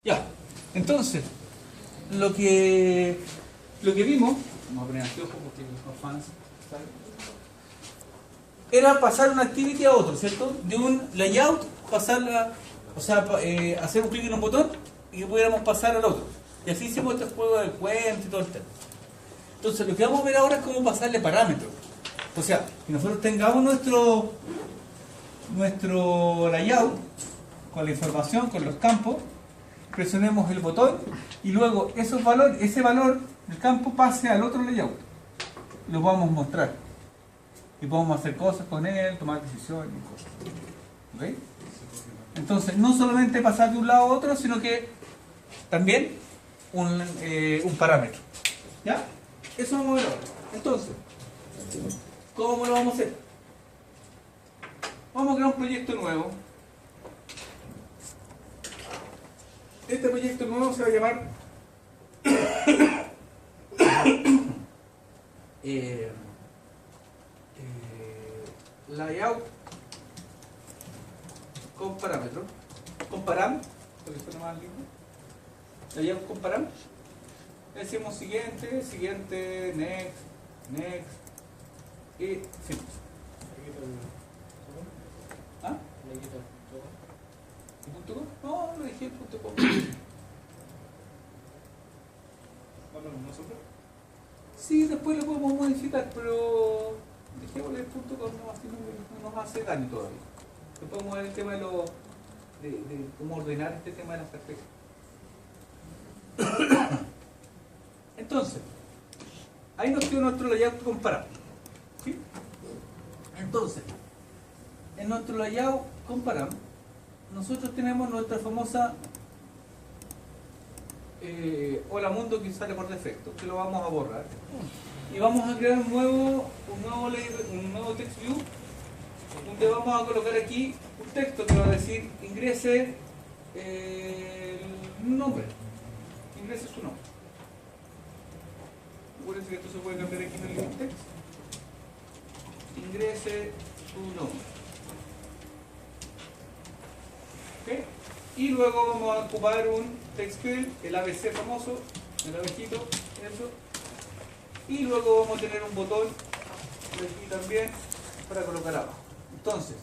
Ya, entonces, lo que vimos, vamos a poner anteojos porque los fans, ¿saben? Era pasar una activity a otro, ¿cierto? De un layout, pasarla, o sea, hacer un clic en un botón y que pudiéramos pasar al otro. Y así hicimos este juego de cuentas y todo el tema. Entonces, lo que vamos a ver ahora es cómo pasarle parámetros. O sea, que nosotros tengamos nuestro layout con la información, con los campos, presionemos el botón y luego ese valor del campo pase al otro layout. Lo vamos a mostrar. Y podemos hacer cosas con él, tomar decisiones y cosas. ¿Ok? Entonces, no solamente pasar de un lado a otro, sino que también un parámetro. ¿Ya? Eso vamos a ver ahora. Entonces, ¿cómo lo vamos a hacer? Vamos a crear un proyecto nuevo. Este proyecto nuevo se va a llamar layout con parámetros. Con param, porque suena más lindo. Layout con param. Decimos siguiente, siguiente, next, next y fin. ¿Ah? ¿El punto com? No, lo dejé el punto com. Sí, después lo podemos modificar, pero dejémosle el punto com, no nos hace daño todavía. Después podemos ver el tema de cómo ordenar este tema de las carpetas. Entonces, ahí nos quedó nuestro layout comparado. ¿Sí? Entonces, en nuestro layout comparado, nosotros tenemos nuestra famosa Hola Mundo que sale por defecto, que lo vamos a borrar. Y vamos a crear un nuevo text view, donde vamos a colocar aquí un texto que va a decir ingrese un nombre. Ingrese su nombre. Acuérdense que esto se puede cambiar aquí en el link text. Ingrese su nombre. ¿Okay? Y luego vamos a ocupar un text field, el ABC famoso, el abejito, eso. Y luego vamos a tener un botón aquí también para colocar abajo. Entonces,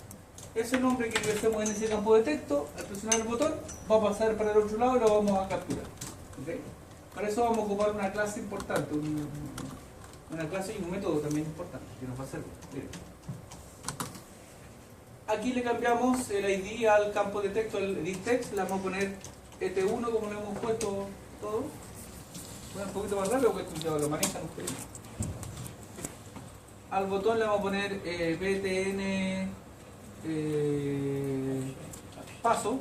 ese nombre que ingresemos en ese campo de texto, al presionar el botón, va a pasar para el otro lado y lo vamos a capturar. ¿Okay? Para eso vamos a ocupar una clase importante, una clase y un método también importante que nos va a servir. Miren. Aquí le cambiamos el ID al campo de texto, el edit text, le vamos a poner ET1 como le hemos puesto todo. Bueno, un poquito más rápido porque esto ya lo manejan ustedes. Al botón le vamos a poner btn paso,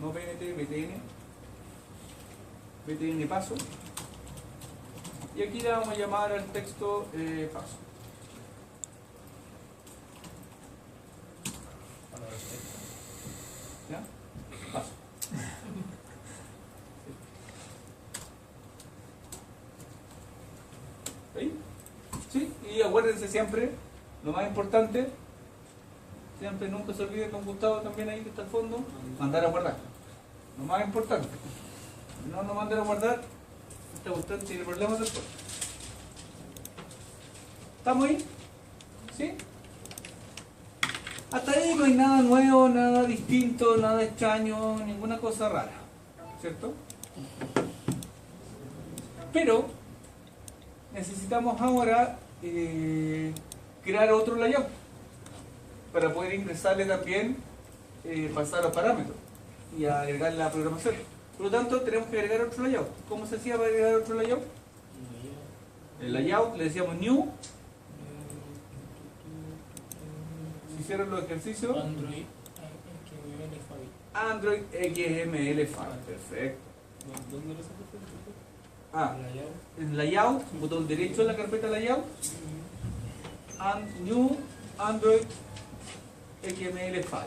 no pnt, btn paso. Y aquí le vamos a llamar al texto paso. ¿Ya? Paso. ¿Ahí? ¿Sí? Y acuérdense siempre, lo más importante, siempre nunca se olviden con Gustavo también ahí que está al fondo, mandar a guardar. Lo más importante. Si no mandan a guardar, esta cuestión tiene problemas después. ¿Estamos ahí? ¿Sí? Hasta ahí no hay nada nuevo, nada distinto, nada extraño, ninguna cosa rara, ¿cierto? Pero necesitamos ahora crear otro layout para poder ingresarle también, pasar los parámetros y agregar la programación. Por lo tanto, tenemos que agregar otro layout. ¿Cómo se hacía para agregar otro layout? El layout le decíamos new. Si hicieron los ejercicios, Android XML5. Perfecto. ¿Dónde lo sacaste? En layout, botón derecho en la carpeta layout, new Android XML5.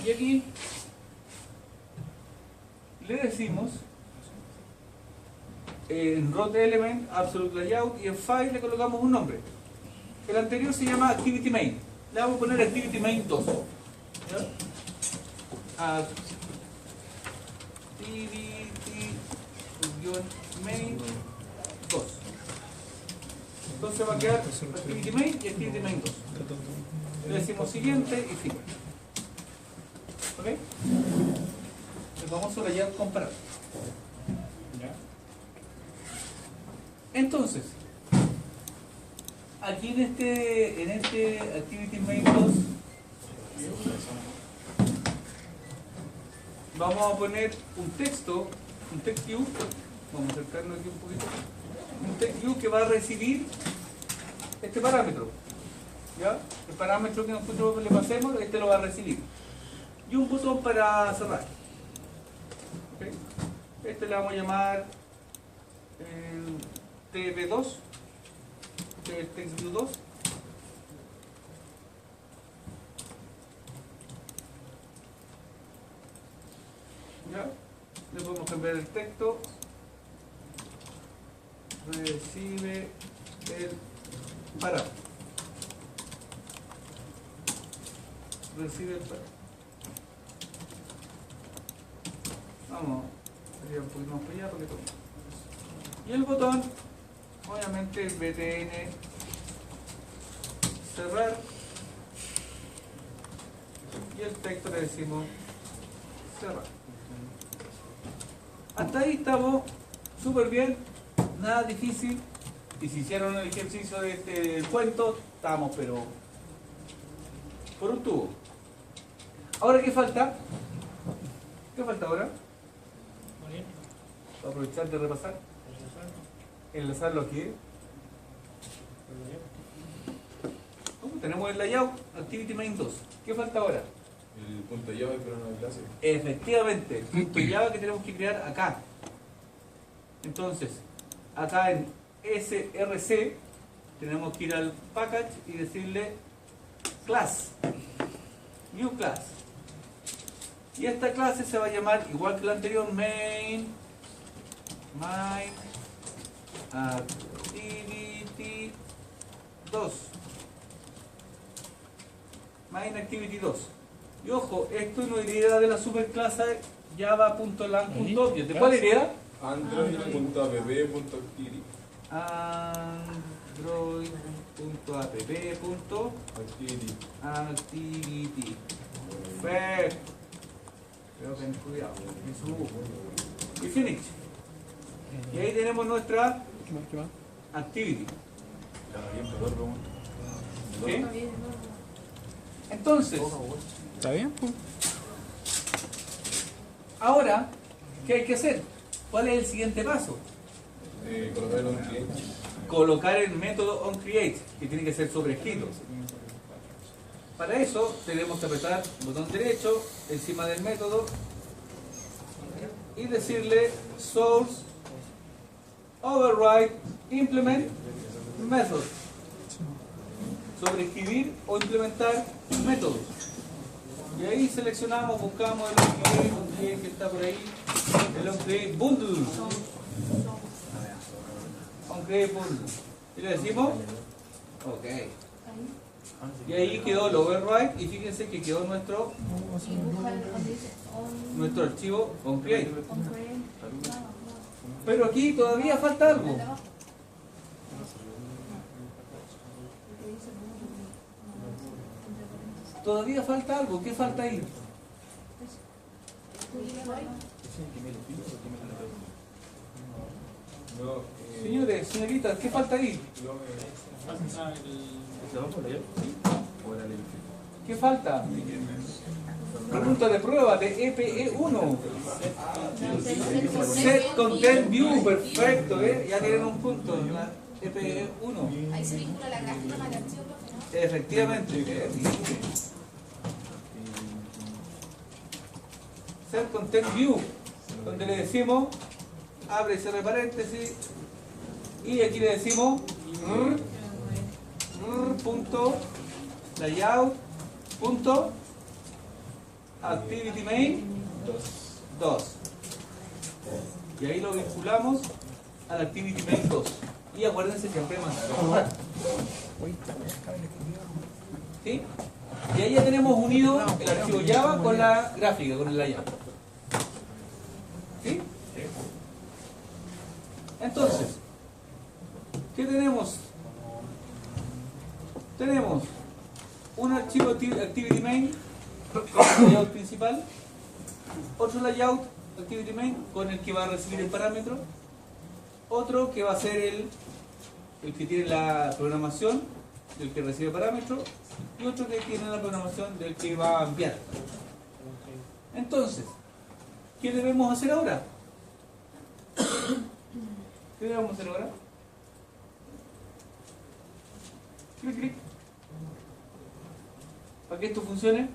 Y aquí le decimos en root element, absolute layout, y en file le colocamos un nombre. El anterior se llama activity main. le vamos a poner activity main 2. ¿Ya? Activity-main 2. Entonces va a quedar activity main y activity main 2. Le decimos siguiente y fin. ¿Ok? El famoso layout comparado. ¿Ya? Entonces, aquí en este activity main 2 vamos a poner un texto, un text view, vamos a acercarnos aquí un poquito, un text view que va a recibir este parámetro. ¿Ya? El parámetro que nosotros le pasemos, este lo va a recibir. Y un botón para cerrar. ¿Okay? Este le vamos a llamar TP2, que es el text view 2. ¿Ya? Le podemos cambiar el texto. Recibe el parámetro. Recibe el parámetro. Vamos a ir un poquito más para allá porque todo. Y el botón, obviamente, el btn cerrar. Y el texto le decimos cerrar. Hasta ahí estamos súper bien, nada difícil. Y si hicieron el ejercicio de este cuento, estamos pero por un tubo. Ahora, ¿qué falta? ¿Qué falta ahora? Voy a aprovechar de repasar. Enlazarlo aquí. Tenemos el layout, activity main 2. ¿Qué falta ahora? El punto llave, pero no el clase. Efectivamente, el punto llave que tenemos que crear acá. Entonces, acá en src tenemos que ir al package y decirle class, new class. Y esta clase se va a llamar, igual que la anterior, main activity 2. Main activity 2. Y ojo, esto no iría de la superclase java.lang.object. ¿De cuál iría? Android.app.activity. Android.app.activity. Perfecto. Pero ten cuidado. Y finish. Y ahí tenemos nuestra activity. ¿Sí? Entonces, ¿Está bien? ahora, ¿qué hay que hacer? ¿Cuál es el siguiente paso? Colocar el onCreate. Colocar el método onCreate, que tiene que ser sobrescrito. Para eso tenemos que apretar el botón derecho encima del método y decirle source override implement method. Sobreescribir o implementar métodos. Y ahí seleccionamos, buscamos el onCreate que está por ahí, el onCreate bundle. OnCreate bundle. Y le decimos OK. Y ahí quedó el override y fíjense que quedó nuestro archivo onCreate. Pero aquí todavía falta algo. Todavía falta algo. ¿Qué falta ahí? Señores, señoritas, ¿qué falta ahí? ¿Qué falta? Pregunta de prueba de EPE1. Set Content View, perfecto, ya tienen un punto. La EPE1. Ahí se vincula la gráfica más el archivo, profe, ¿no? Efectivamente. Set Content View, donde le decimos, abre y cierre paréntesis, y aquí le decimos punto layout punto activity main 2. Y ahí lo vinculamos al activity main 2. Y acuérdense siempre de mandar. ¿Sí? Y ahí ya tenemos unido el archivo Java con la gráfica, con el layout. ¿Sí? Entonces, ¿qué tenemos? Tenemos un archivo activity main con el layout principal, otro layout activity main con el que va a recibir el parámetro, otro que va a ser el que tiene la programación del que recibe parámetro y otro que tiene la programación del que va a enviar. Entonces, ¿qué debemos hacer ahora? ¿Qué debemos hacer ahora? Clic, clic. Para que esto funcione,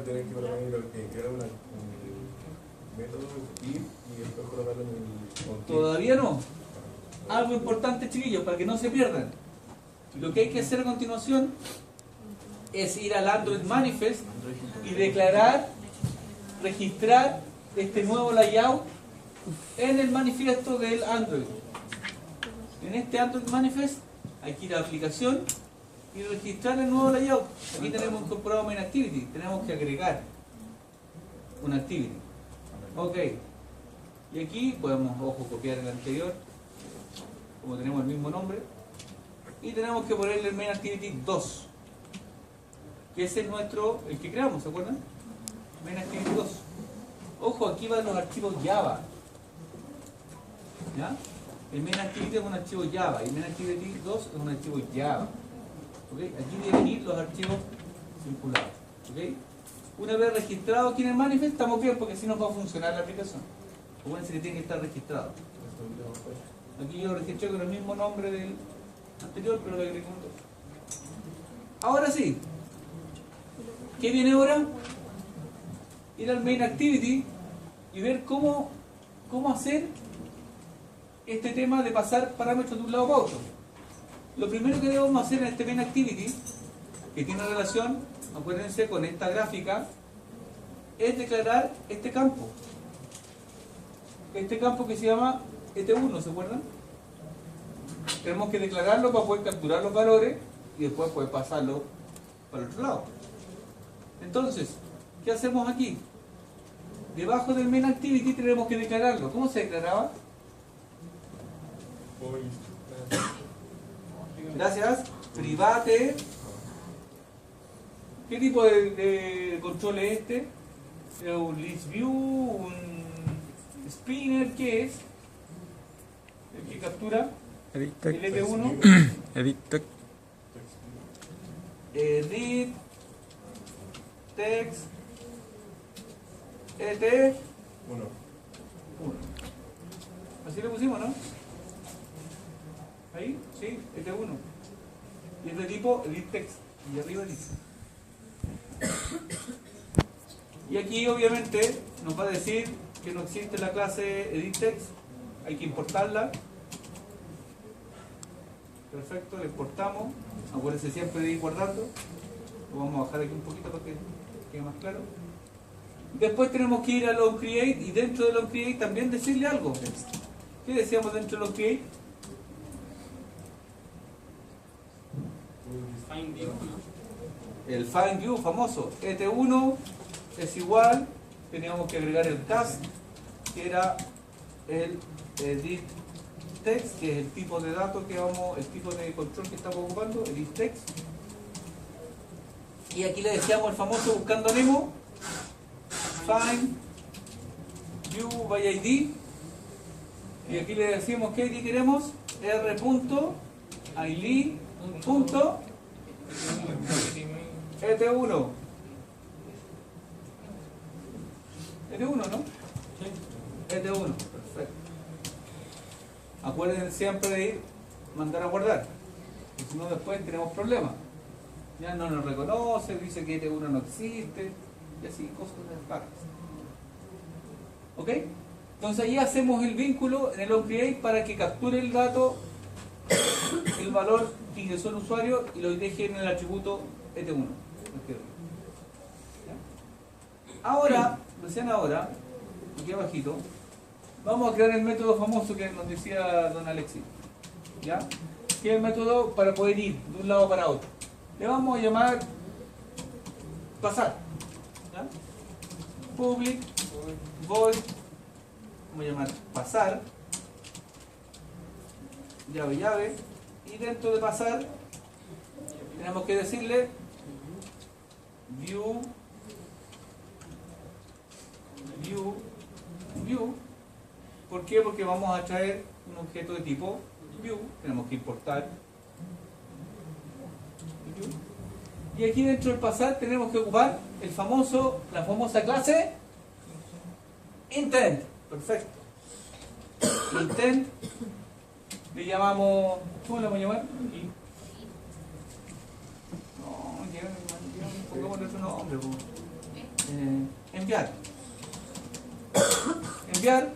Tener que crear un método y después colocarlo en el... todavía no. Algo importante, chiquillos, para que no se pierdan. Lo que hay que hacer a continuación es ir al Android Manifest y declarar, registrar este nuevo layout en el manifiesto del Android. En este Android Manifest hay que ir a aplicación y registrar el nuevo layout. Aquí tenemos incorporado main activity, tenemos que agregar una activity. Ok, y aquí podemos, ojo, copiar el anterior, como tenemos el mismo nombre, y tenemos que ponerle el main activity 2, que ese es nuestro, el que creamos, ¿se acuerdan? Main activity 2. Ojo, aquí van los archivos Java. ¿Ya? El main activity es un archivo Java y main activity 2 es un archivo Java. ¿Okay? Aquí deben ir los archivos vinculados. ¿Okay? Una vez registrado aquí en el manifest, estamos bien porque así nos va a funcionar la aplicación. Acuérdense que tiene que estar registrado. Aquí yo lo registré con el mismo nombre del anterior, pero lo agregué con otro. Ahora sí, ¿qué viene ahora? Ir al main activity y ver cómo hacer este tema de pasar parámetros de un lado para otro. Lo primero que debemos hacer en este main activity, que tiene relación, acuérdense, con esta gráfica, es declarar este campo. Este campo que se llama ET1, ¿se acuerdan? Tenemos que declararlo para poder capturar los valores y después poder pasarlo para el otro lado. Entonces, ¿qué hacemos aquí? Debajo del main activity tenemos que declararlo. ¿Cómo se declaraba? Gracias. Private. ¿Qué tipo de control es este? ¿Un list view? ¿Un spinner? ¿Qué es? El que captura el ET1. Edit text. Edit text ET1. Así le pusimos, ¿no? Ahí, sí, ET1. Y es de tipo edit text. Y arriba dice. Y aquí obviamente nos va a decir que no existe la clase edit text. Hay que importarla. Perfecto, la importamos. Acuérdense siempre de ir guardando. Lo vamos a bajar aquí un poquito para que quede más claro. Después tenemos que ir a onCreate y dentro de onCreate también decirle algo. ¿Qué decíamos dentro de onCreate? El find view famoso. ET1 es igual. Teníamos que agregar el task, que era el edit text, que es el tipo de datos que vamos, el tipo de control que estamos ocupando, edit text. Y aquí le decíamos el famoso buscando Nemo, find view by ID. Y aquí le decimos que ID queremos r.id.et1. ET1, ¿no? Sí. ET1, perfecto. Acuérdense siempre de ir, mandar a guardar, porque si no después tenemos problemas. Ya no nos reconoce, dice que ET1 no existe, y así, cosas raras. ¿Ok? Entonces ahí hacemos el vínculo en el onCreate para que capture el dato, el valor que ingresó el usuario y lo deje en el atributo ET1. Ahora, recién ahora, aquí abajito, vamos a crear el método famoso que nos decía don Alexis. ¿Ya? Que es el método para poder ir de un lado para otro. Le vamos a llamar pasar. ¿Ya? Public void, vamos a llamar pasar, llave, y dentro de pasar tenemos que decirle view, ¿por qué? Porque vamos a traer un objeto de tipo view, tenemos que importar view. Y aquí dentro del pasar tenemos que ocupar la famosa clase intent. Perfecto. Intent le llamamos, ¿cómo le vamos a llamar? No, pongamos otro nombre. Enviar. Enviar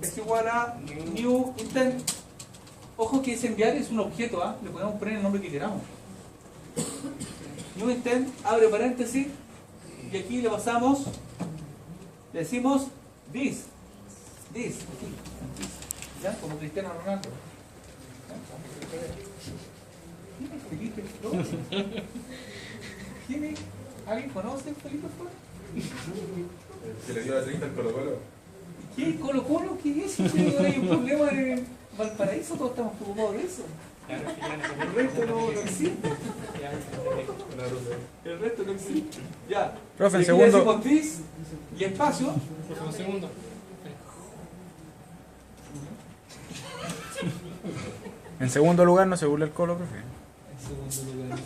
es igual a new intent. Ojo que ese enviar es un objeto, ¿ah? Le podemos poner el nombre que queramos. New intent, abre paréntesis, y aquí le pasamos, le decimos this, aquí, ¿ya? Como Cristiano Ronaldo. ¿Quién es? ¿Alguien conoce a Felipe Flores? Se le dio la 30 al Colo-Colo. ¿Qué? ¿Colo-Colo? ¿Qué es eso? Hay un problema en Valparaíso, todos estamos preocupados de eso. El resto no existe. El resto no existe. Ya. Profe, en Y aquí segundo. le decimos this y espacio. Un segundo. En segundo lugar, no se burla el Colo, profe. En segundo lugar.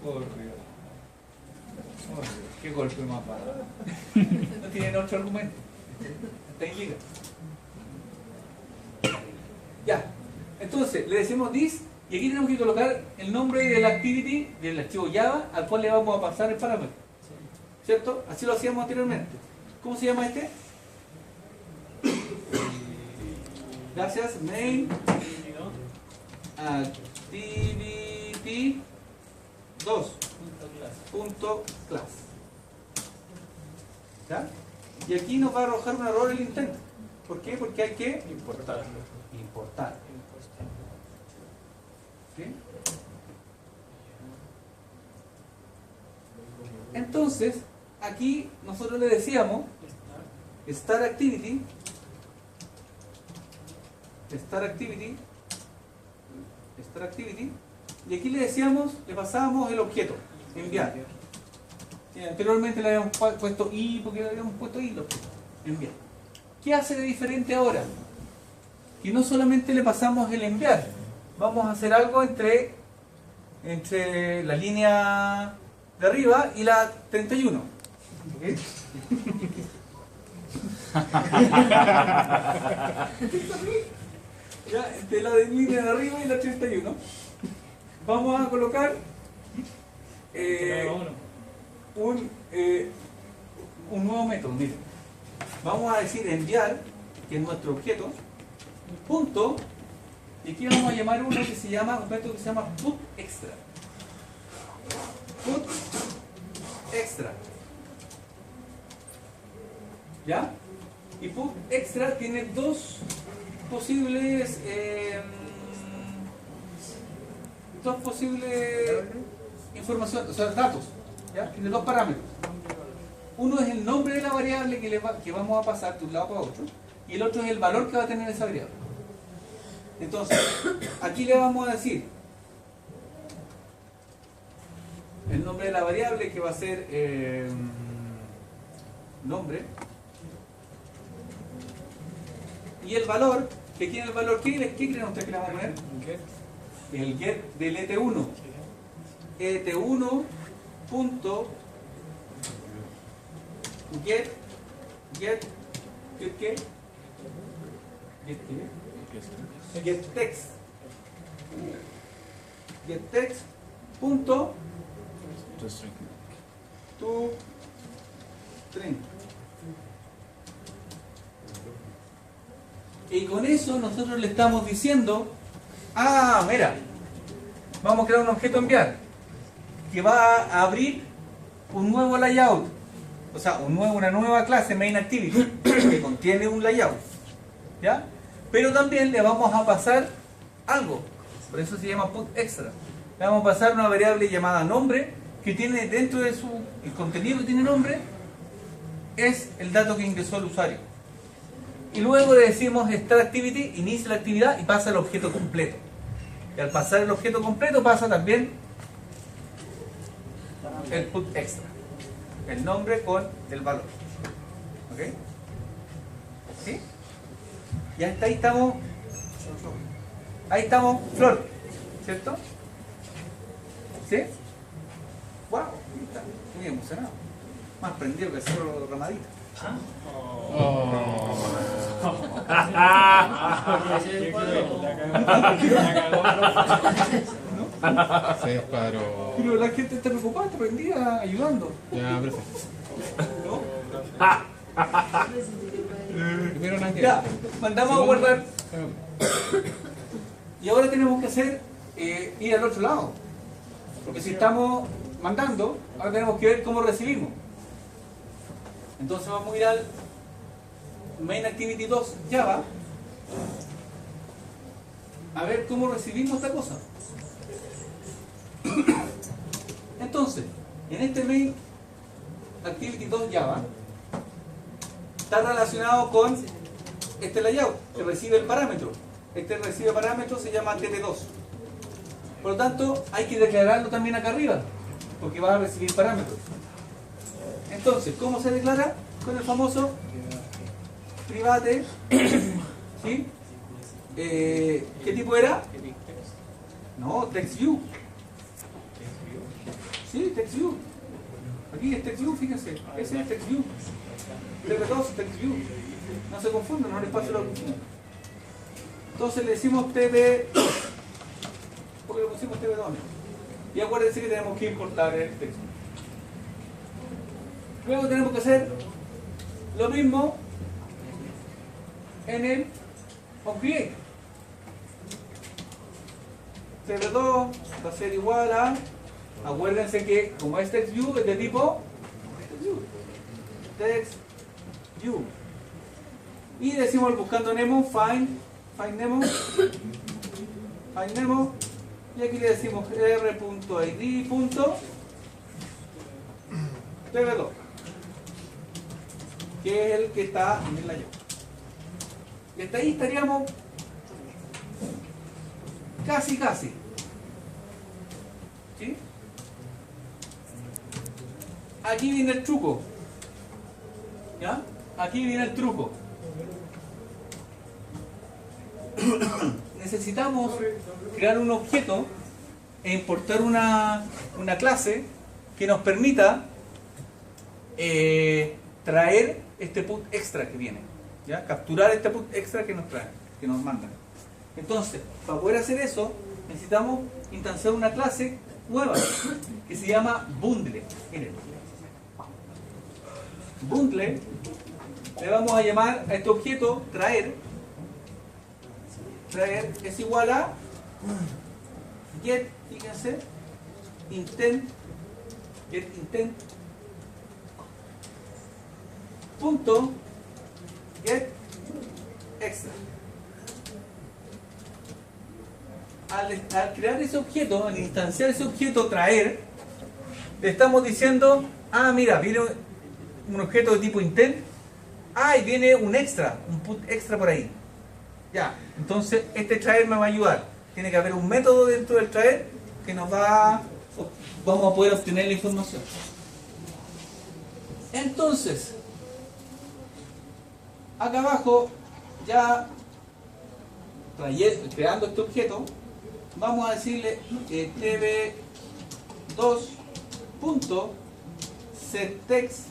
Horrible. Qué golpe más para. No tienen otro argumento. Está en liga. Ya. Entonces, le decimos this y aquí tenemos que colocar el nombre de la activity del archivo Java al cual le vamos a pasar el parámetro. ¿Cierto? Así lo hacíamos anteriormente. ¿Cómo se llama este? Gracias. Main activity 2.class. ¿Ya? Y aquí nos va a arrojar un error el intento. ¿Por qué? Porque hay que importar. ¿Sí? Entonces, aquí nosotros le decíamos start activity, y aquí le decíamos, le pasábamos el objeto, enviar. Anteriormente le habíamos puesto i, porque le habíamos puesto i, enviar. ¿Qué hace de diferente ahora? Que no solamente le pasamos el enviar, vamos a hacer algo entre la línea de arriba y la 31. ¿Okay? Ya, entre la línea de arriba y la 31 vamos a colocar un nuevo método. Miren, vamos a decir enviar, que es nuestro objeto, punto, y aquí vamos a llamar un método que se llama put extra. Put extra. ¿Ya? Y put extra tiene dos posibles información, o sea, datos. ¿Ya? Tiene dos parámetros. Uno es el nombre de la variable que vamos a pasar de un lado para otro, y el otro es el valor que va a tener esa variable. Entonces, aquí le vamos a decir el nombre de la variable, que va a ser nombre, y el valor, que aquí en el valor, ¿qué creen ustedes que le vamos a poner? El get del ET1. ET1 punto get text punto to string. Y con eso nosotros le estamos diciendo, mira, vamos a crear un objeto enviar que va a abrir un nuevo layout, o sea, una nueva clase main activity que contiene un layout, ¿ya? Pero también le vamos a pasar algo, por eso se llama put extra. Le vamos a pasar una variable llamada nombre, que tiene dentro de el contenido que tiene nombre es el dato que ingresó el usuario. Y luego le decimos start activity, inicia la actividad y pasa el objeto completo. Y al pasar el objeto completo pasa también el put extra, el nombre con el valor. ¿Ok? ¿Sí? Y hasta ahí estamos. Ahí estamos, Flor, ¿cierto? ¿Sí? ¡Wow! Está muy emocionado. Más prendido que el cerro Ramadita. Se disparó. Pero la gente está preocupada, está prendida, ayudando. Ya, profe. ¿No? Primero nada que Ya, mandamos a guardar. Y ahora tenemos que hacer ir al otro lado. Porque si estamos mandando, ahora tenemos que ver cómo recibimos. Entonces vamos a ir al main activity 2 Java a ver cómo recibimos esta cosa. Entonces, en este main activity 2 Java está relacionado con este layout que recibe el parámetro. Este recibe parámetro se llama TP2. Por lo tanto, hay que declararlo también acá arriba, porque va a recibir parámetros. Entonces, ¿cómo se declara? Con el famoso private, ¿sí? ¿Qué tipo era? No, TextView. Sí, TextView. Aquí es TextView, fíjense. Ese es TextView. TP2, TextView. No se confundan, no les pase lo que. Entonces le decimos TP, porque le pusimos TP2. Y acuérdense que tenemos que importar el texto. Luego tenemos que hacer lo mismo en el onCreate. TP2 va a ser igual a, acuérdense que como es TextView es de tipo TextView. Y decimos buscando Nemo, find Nemo, y aquí le decimos r.id.tv2, que es el que está en el layout. Y hasta ahí estaríamos casi. ¿Sí? Aquí viene el truco. ¿Ya? Aquí viene el truco. Necesitamos crear un objeto e importar una clase que nos permita traer este put extra que viene, ¿ya? Capturar este put extra que nos traen, que nos mandan. Entonces, para poder hacer eso, necesitamos instanciar una clase nueva que se llama bundle. Miren, bundle, le vamos a llamar a este objeto traer es igual a get, fíjense, get intent punto get extra. Al crear ese objeto, al instanciar ese objeto traer, le estamos diciendo, mira, viene un objeto de tipo intent, y viene un extra, un put extra por ahí. Ya, entonces este traer me va a ayudar. Tiene que haber un método dentro del traer que vamos a poder obtener la información. Entonces, acá abajo, ya creando este objeto, vamos a decirle tv2.setText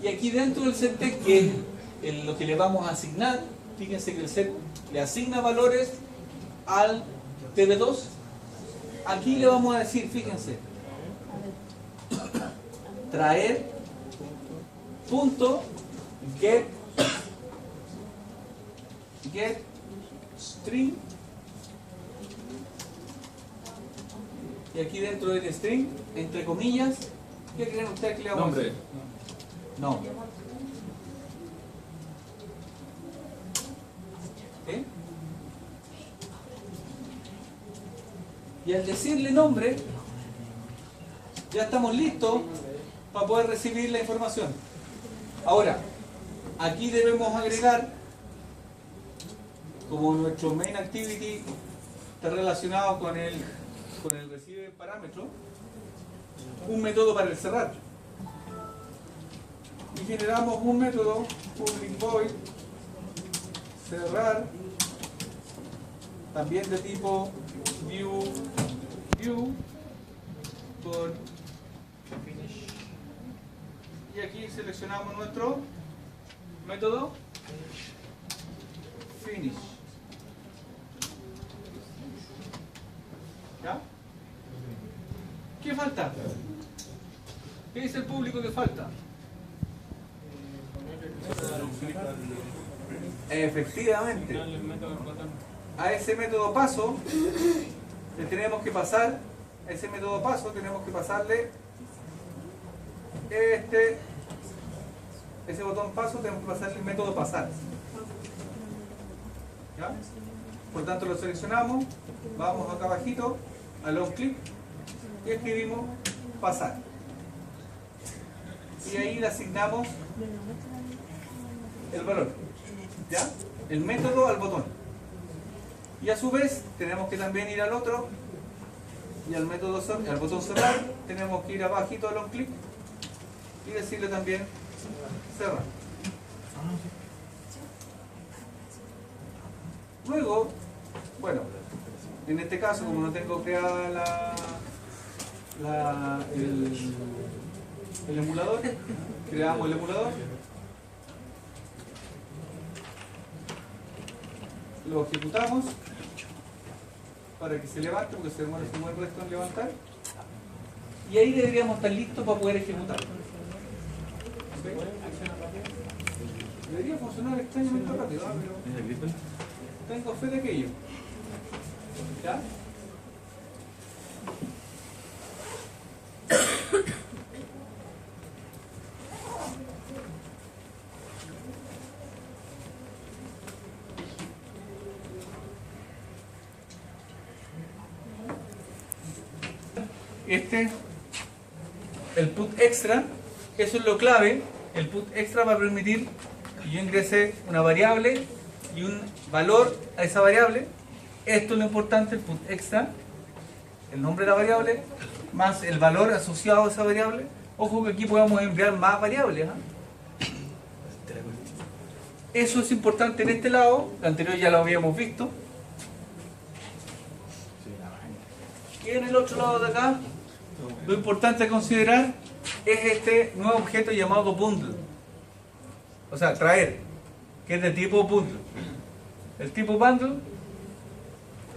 y aquí dentro del setText, que es lo que le vamos a asignar, fíjense que el set le asigna valores al tv2. Aquí le vamos a decir, fíjense, traer punto get string, y aquí dentro del string, entre comillas, ¿qué creen ustedes que le vamos a decir? Nombre. ¿Sí? Y al decirle nombre, ya estamos listos para poder recibir la información. Ahora, aquí debemos agregar, como nuestro main activity está relacionado con el recibe parámetro, un método para el cerrar. Y generamos un método public void cerrar, también de tipo view con finish. Y aquí seleccionamos nuestro método finish. ¿Ya? ¿Qué falta? ¿Qué dice el público que falta? Efectivamente, a ese método paso le tenemos que pasar, a ese método paso tenemos que pasarle ese botón paso, tenemos que pasarle el método pasar. ¿Ya? Por tanto lo seleccionamos, vamos acá abajito, a long click y escribimos pasar. Y ahí le asignamos el valor, ¿ya? El método al botón. Y a su vez tenemos que también ir al otro y al método al botón cerrar tenemos que ir abajito a long click y decirle también cerrar. Luego, bueno, en este caso como no tengo creada el emulador, creamos el emulador, lo ejecutamos para que se levante, porque se demora un buen resto en levantar, y ahí deberíamos estar listos para poder ejecutar. ¿Ok? Debería funcionar extrañamente rápido, ¿no? Pero tengo fe de aquello. ¿Ya? El put extra, eso es lo clave. El put extra va a permitir que yo ingrese una variable y un valor a esa variable. Esto es lo importante, el put extra, el nombre de la variable más el valor asociado a esa variable. Ojo que aquí podemos enviar más variables, ¿eh? Eso es importante en este lado, el anterior ya lo habíamos visto. Y en el otro lado de acá, lo importante a considerar es este nuevo objeto llamado bundle, o sea, traer, que es de tipo bundle. El tipo bundle,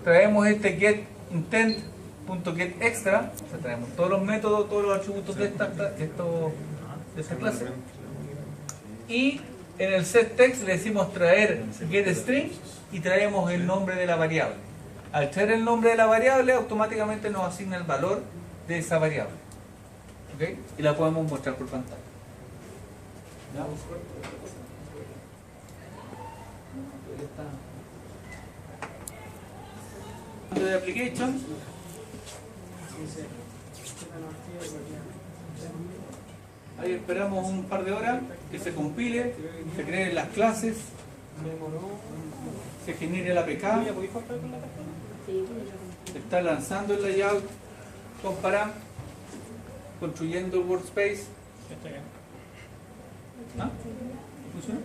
traemos este getIntent.getExtra, o sea, traemos todos los métodos, todos los atributos de esa clase, y en el setText le decimos traer getString y traemos el nombre de la variable. Al traer el nombre de la variable, automáticamente nos asigna el valor de esa variable. ¿Ok? Y la podemos mostrar por pantalla. ¿Ya? De application. Ahí esperamos un par de horas que se compile, se creen las clases, se genere la APK, se está lanzando el layout con Param, construyendo el workspace. ¿Ah? ¿Funciona? ¿Funciona?